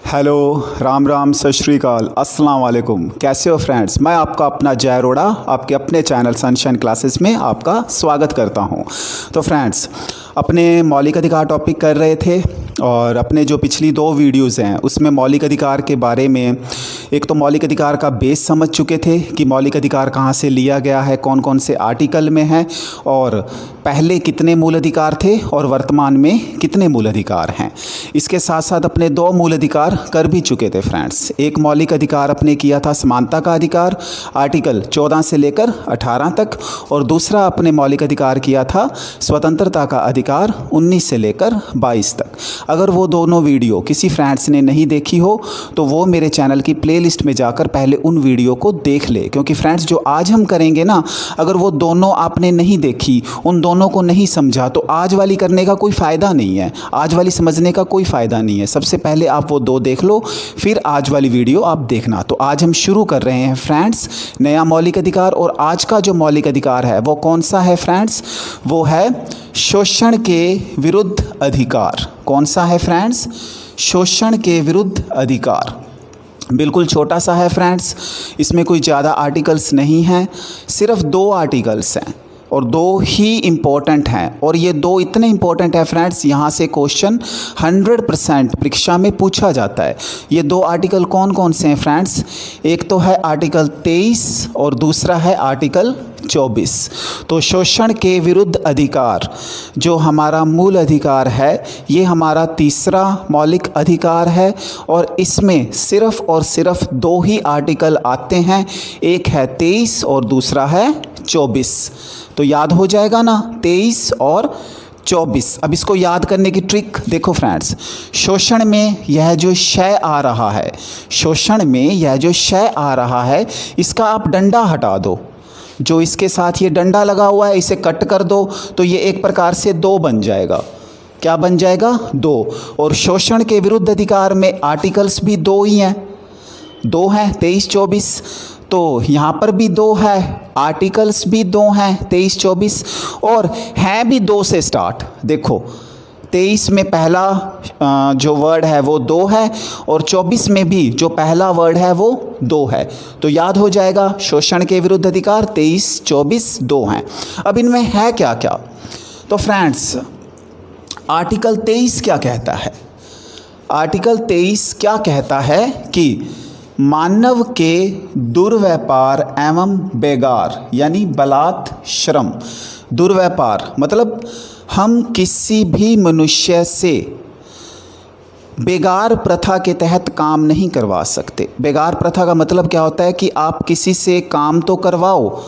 Hello, Ram Ram, सत श्री अकाल, अस्सलाम वालेकुम। कैसे हो फ्रेंड्स? मैं आपका अपना जय अरोड़ा आपके अपने चैनल सनशाइन क्लासेस में आपका स्वागत करता हूं। तो फ्रेंड्स, अपने मौलिक अधिकार टॉपिक कर रहे थे और अपने जो पिछली 2 वीडियोज़ हैं उसमें मौलिक अधिकार के बारे में एक तो मौलिक अधिकार का बेस समझ चुके थे कि मौलिक अधिकार कहाँ से लिया गया है, कौन कौन से आर्टिकल में है और पहले कितने मूल अधिकार थे और वर्तमान में कितने मूल अधिकार हैं। इसके साथ साथ अपने 2 मूल अधिकार कर भी चुके थे फ्रेंड्स। एक मौलिक अधिकार अपने किया था समानता का अधिकार, आर्टिकल 14 से लेकर 18 तक, और दूसरा अपने मौलिक अधिकार किया था स्वतंत्रता का अधिकार 19 से लेकर 22 तक। अगर वो दोनों वीडियो किसी फ्रेंड्स ने नहीं देखी हो तो वो मेरे चैनल की प्लेलिस्ट में जाकर पहले उन वीडियो को देख ले, क्योंकि फ्रेंड्स जो आज हम करेंगे ना, अगर वो दोनों आपने नहीं देखी, उन दोनों को नहीं समझा, तो आज वाली करने का कोई फ़ायदा नहीं है, आज वाली समझने का कोई फ़ायदा नहीं है। सबसे पहले आप वो 2 देख लो, फिर आज वाली वीडियो आप देखना। तो आज हम शुरू कर रहे हैं फ्रेंड्स नया मौलिक अधिकार, और आज का जो मौलिक अधिकार है वो कौन सा है फ्रेंड्स? वो है शोषण के विरुद्ध अधिकार। कौन सा है फ्रेंड्स? शोषण के विरुद्ध अधिकार। बिल्कुल छोटा सा है फ्रेंड्स, इसमें कोई ज़्यादा आर्टिकल्स नहीं हैं, सिर्फ 2 आर्टिकल्स हैं और 2 ही इम्पोर्टेंट हैं। और ये 2 इतने इम्पोर्टेंट हैं फ्रेंड्स, यहाँ से क्वेश्चन 100% परीक्षा में पूछा जाता है। ये 2 आर्टिकल कौन कौन से हैं फ्रेंड्स? एक तो है आर्टिकल 23 और दूसरा है आर्टिकल 24। तो शोषण के विरुद्ध अधिकार जो हमारा मूल अधिकार है, ये हमारा तीसरा मौलिक अधिकार है और इसमें सिर्फ और सिर्फ 2 ही आर्टिकल आते हैं। एक है 23 और दूसरा है 24। तो याद हो जाएगा ना, 23 और 24। अब इसको याद करने की ट्रिक देखो फ्रेंड्स। शोषण में यह जो शय आ रहा है, शोषण में यह जो शय आ रहा है, इसका आप डंडा हटा दो। जो इसके साथ ये डंडा लगा हुआ है इसे कट कर दो, तो ये एक प्रकार से 2 बन जाएगा। क्या बन जाएगा? 2। और शोषण के विरुद्ध अधिकार में आर्टिकल्स भी 2 ही हैं, 2 हैं, 23 24। तो यहाँ पर भी 2 है, आर्टिकल्स भी 2 हैं, 23 24, और हैं भी 2 से स्टार्ट। देखो 23 में पहला जो वर्ड है वो 2 है और 24 में भी जो पहला वर्ड है वो 2 है। तो याद हो जाएगा, शोषण के विरुद्ध अधिकार 23 24 2 हैं। अब इनमें है क्या क्या? तो फ्रेंड्स आर्टिकल 23 क्या कहता है? आर्टिकल 23 क्या कहता है कि मानव के दुर्व्यापार एवं बेगार यानी बलात् श्रम। दुर्व्यापार मतलब हम किसी भी मनुष्य से बेगार प्रथा के तहत काम नहीं करवा सकते। बेगार प्रथा का मतलब क्या होता है कि आप किसी से काम तो करवाओ,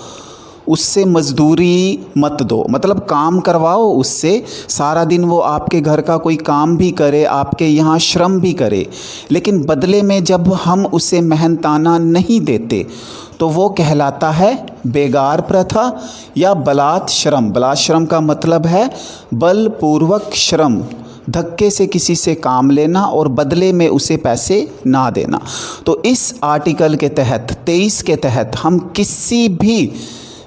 उससे मजदूरी मत दो। मतलब काम करवाओ उससे, सारा दिन वो आपके घर का कोई काम भी करे, आपके यहाँ श्रम भी करे, लेकिन बदले में जब हम उसे मेहनताना नहीं देते तो वो कहलाता है बेगार प्रथा या बलात् श्रम। बलात् श्रम का मतलब है बलपूर्वक श्रम, धक्के से किसी से काम लेना और बदले में उसे पैसे ना देना। तो इस आर्टिकल के तहत 23 के तहत हम किसी भी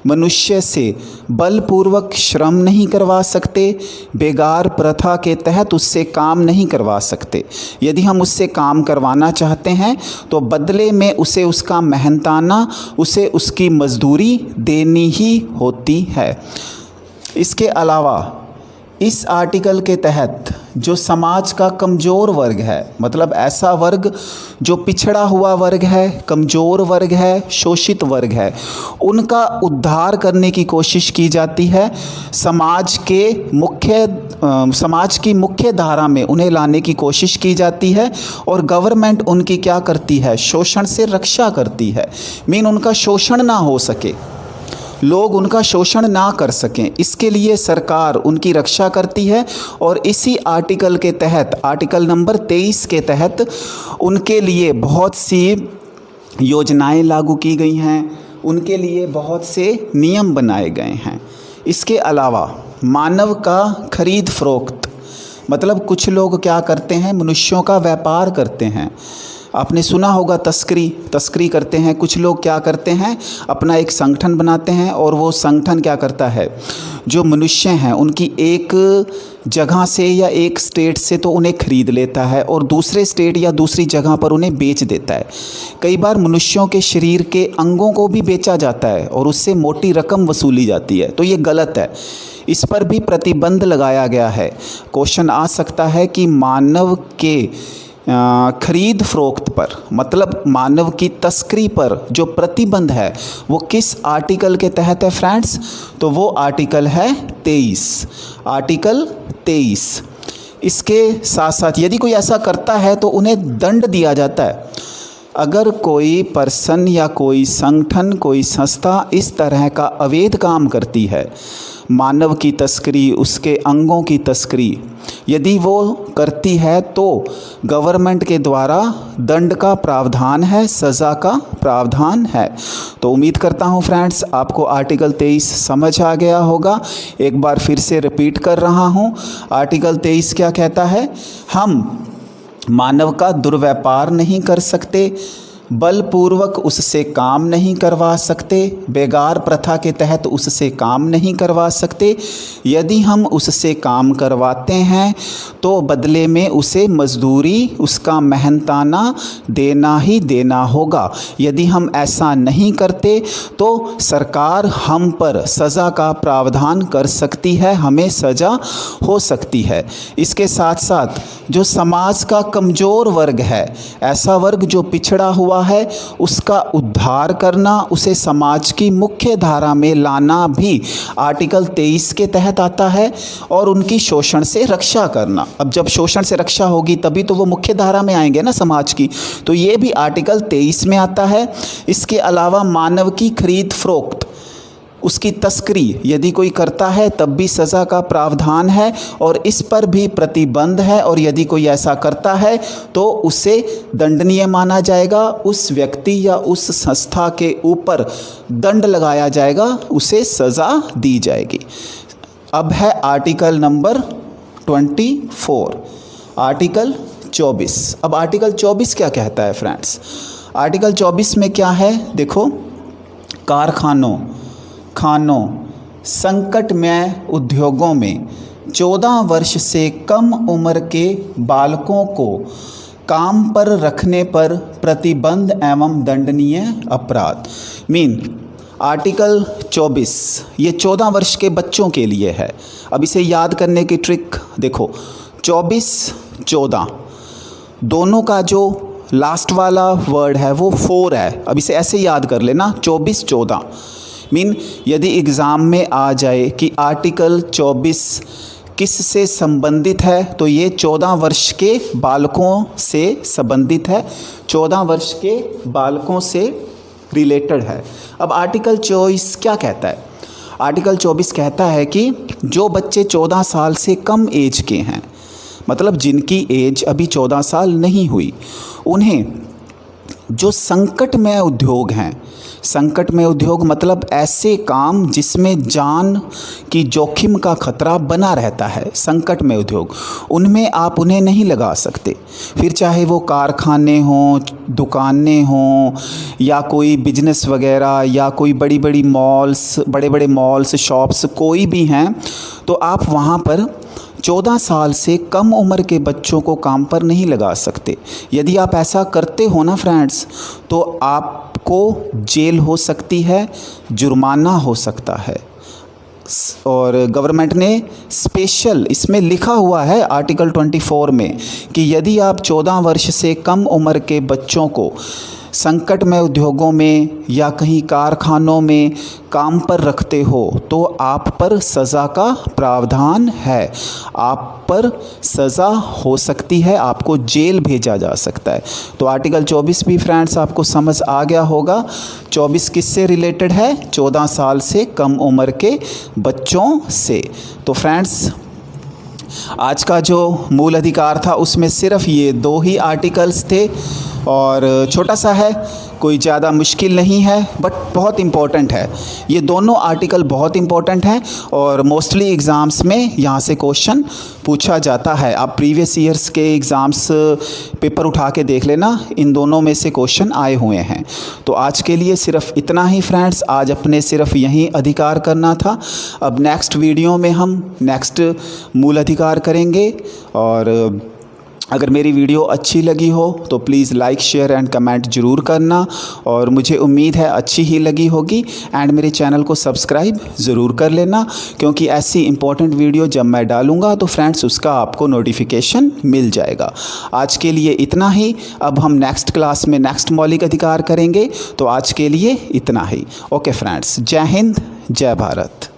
मनुष्य से बलपूर्वक श्रम नहीं करवा सकते, बेगार प्रथा के तहत उससे काम नहीं करवा सकते। यदि हम उससे काम करवाना चाहते हैं तो बदले में उसे उसका मेहनताना, उसे उसकी मजदूरी देनी ही होती है। इसके अलावा इस आर्टिकल के तहत जो समाज का कमज़ोर वर्ग है, मतलब ऐसा वर्ग जो पिछड़ा हुआ वर्ग है, कमज़ोर वर्ग है, शोषित वर्ग है, उनका उद्धार करने की कोशिश की जाती है। समाज की मुख्य धारा में उन्हें लाने की कोशिश की जाती है और गवर्नमेंट उनकी क्या करती है? शोषण से रक्षा करती है। मीन उनका शोषण ना हो सके, लोग उनका शोषण ना कर सकें, इसके लिए सरकार उनकी रक्षा करती है। और इसी आर्टिकल के तहत, आर्टिकल नंबर 23 के तहत उनके लिए बहुत सी योजनाएं लागू की गई हैं, उनके लिए बहुत से नियम बनाए गए हैं। इसके अलावा मानव का खरीद फरोख्त, मतलब कुछ लोग क्या करते हैं? मनुष्यों का व्यापार करते हैं। आपने सुना होगा तस्करी करते हैं कुछ लोग। क्या करते हैं, अपना एक संगठन बनाते हैं और वो संगठन क्या करता है, जो मनुष्य हैं उनकी एक जगह से या एक स्टेट से तो उन्हें ख़रीद लेता है और दूसरे स्टेट या दूसरी जगह पर उन्हें बेच देता है। कई बार मनुष्यों के शरीर के अंगों को भी बेचा जाता है और उससे मोटी रकम वसूली जाती है, तो ये गलत है। इस पर भी प्रतिबंध लगाया गया है। क्वेश्चन आ सकता है कि मानव के खरीद फरोख्त पर, मतलब मानव की तस्करी पर जो प्रतिबंध है वो किस आर्टिकल के तहत है फ्रेंड्स? तो वो आर्टिकल है 23, आर्टिकल 23। इसके साथ साथ यदि कोई ऐसा करता है तो उन्हें दंड दिया जाता है। अगर कोई पर्सन या कोई संगठन, कोई संस्था इस तरह का अवैध काम करती है, मानव की तस्करी, उसके अंगों की तस्करी यदि वो करती है तो गवर्नमेंट के द्वारा दंड का प्रावधान है, सज़ा का प्रावधान है। तो उम्मीद करता हूँ फ्रेंड्स आपको आर्टिकल 23 समझ आ गया होगा। एक बार फिर से रिपीट कर रहा हूँ। आर्टिकल 23 क्या कहता है? हम मानव का दुर्व्यापार नहीं कर सकते, बलपूर्वक उससे काम नहीं करवा सकते, बेगार प्रथा के तहत उससे काम नहीं करवा सकते। यदि हम उससे काम करवाते हैं तो बदले में उसे मजदूरी, उसका मेहनताना देना ही देना होगा। यदि हम ऐसा नहीं करते तो सरकार हम पर सज़ा का प्रावधान कर सकती है, हमें सज़ा हो सकती है। इसके साथ साथ जो समाज का कमज़ोर वर्ग है, ऐसा वर्ग जो पिछड़ा हुआ है, उसका उद्धार करना, उसे समाज की मुख्य धारा में लाना भी आर्टिकल 23 के तहत आता है और उनकी शोषण से रक्षा करना। अब जब शोषण से रक्षा होगी तभी तो वो मुख्य धारा में आएंगे ना समाज की, तो ये भी आर्टिकल 23 में आता है। इसके अलावा मानव की खरीद फरोख्त, उसकी तस्करी यदि कोई करता है तब भी सज़ा का प्रावधान है और इस पर भी प्रतिबंध है, और यदि कोई ऐसा करता है तो उसे दंडनीय माना जाएगा, उस व्यक्ति या उस संस्था के ऊपर दंड लगाया जाएगा, उसे सज़ा दी जाएगी। अब है आर्टिकल नंबर 24, आर्टिकल 24। अब आर्टिकल 24 क्या कहता है फ्रेंड्स? आर्टिकल 24 में क्या है देखो, कारखानों, खानों, संकटमय उद्योगों में 14 वर्ष से कम उम्र के बालकों को काम पर रखने पर प्रतिबंध एवं दंडनीय अपराध। आर्टिकल 24 ये 14 वर्ष के बच्चों के लिए है। अब इसे याद करने की ट्रिक देखो, 24-14 दोनों का जो लास्ट वाला वर्ड है वो 4 है। अब इसे ऐसे याद कर लेना, 24-14। यदि एग्ज़ाम में आ जाए कि आर्टिकल 24 किस से संबंधित है तो ये 14 वर्ष के बालकों से संबंधित है, 14 वर्ष के बालकों से रिलेटेड है। अब आर्टिकल 24 क्या कहता है? आर्टिकल 24 कहता है कि जो बच्चे 14 साल से कम एज के हैं, मतलब जिनकी एज अभी 14 साल नहीं हुई, उन्हें जो संकटमय उद्योग हैं, संकटमय उद्योग मतलब ऐसे काम जिसमें जान की जोखिम का खतरा बना रहता है, संकटमय उद्योग, उनमें आप उन्हें नहीं लगा सकते। फिर चाहे वो कारखाने हों, दुकानें हों, या कोई बिजनेस वगैरह, या कोई बड़ी बड़ी मॉल्स, बड़े बड़े मॉल्स, शॉप्स कोई भी हैं, तो आप वहाँ पर 14 साल से कम उम्र के बच्चों को काम पर नहीं लगा सकते। यदि आप ऐसा करते हो ना फ्रेंड्स, तो आपको जेल हो सकती है, जुर्माना हो सकता है। और गवर्नमेंट ने स्पेशल इसमें लिखा हुआ है आर्टिकल 24 में कि यदि आप 14 वर्ष से कम उम्र के बच्चों को संकटमय उद्योगों में या कहीं कारखानों में काम पर रखते हो तो आप पर सज़ा का प्रावधान है, आप पर सज़ा हो सकती है, आपको जेल भेजा जा सकता है। तो आर्टिकल 24 भी फ्रेंड्स आपको समझ आ गया होगा। 24 किससे रिलेटेड है? 14 साल से कम उम्र के बच्चों से। तो फ्रेंड्स आज का जो मूल अधिकार था उसमें सिर्फ ये 2 ही आर्टिकल्स थे और छोटा सा है कोई ज़्यादा मुश्किल नहीं है बट बहुत इम्पोर्टेंट है। ये दोनों आर्टिकल बहुत इम्पोर्टेंट हैं और मोस्टली एग्ज़ाम्स में यहाँ से क्वेश्चन पूछा जाता है। आप प्रीवियस ईयर्स के एग्ज़ाम्स पेपर उठा के देख लेना, इन दोनों में से क्वेश्चन आए हुए हैं। तो आज के लिए सिर्फ इतना ही फ्रेंड्स, आज अपने सिर्फ यही अधिकार करना था। अब नेक्स्ट वीडियो में हम नेक्स्ट मूल अधिकार करेंगे। और अगर मेरी वीडियो अच्छी लगी हो तो please like share and comment ज़रूर करना, और मुझे उम्मीद है अच्छी ही लगी होगी। एंड मेरे चैनल को सब्सक्राइब ज़रूर कर लेना, क्योंकि ऐसी इंपॉर्टेंट वीडियो जब मैं डालूँगा तो फ्रेंड्स उसका आपको नोटिफिकेशन मिल जाएगा। आज के लिए इतना ही। अब हम नेक्स्ट क्लास में नेक्स्ट मौलिक अधिकार करेंगे। तो आज के लिए इतना ही। ओके फ्रेंड्स, जय हिंद, जय भारत।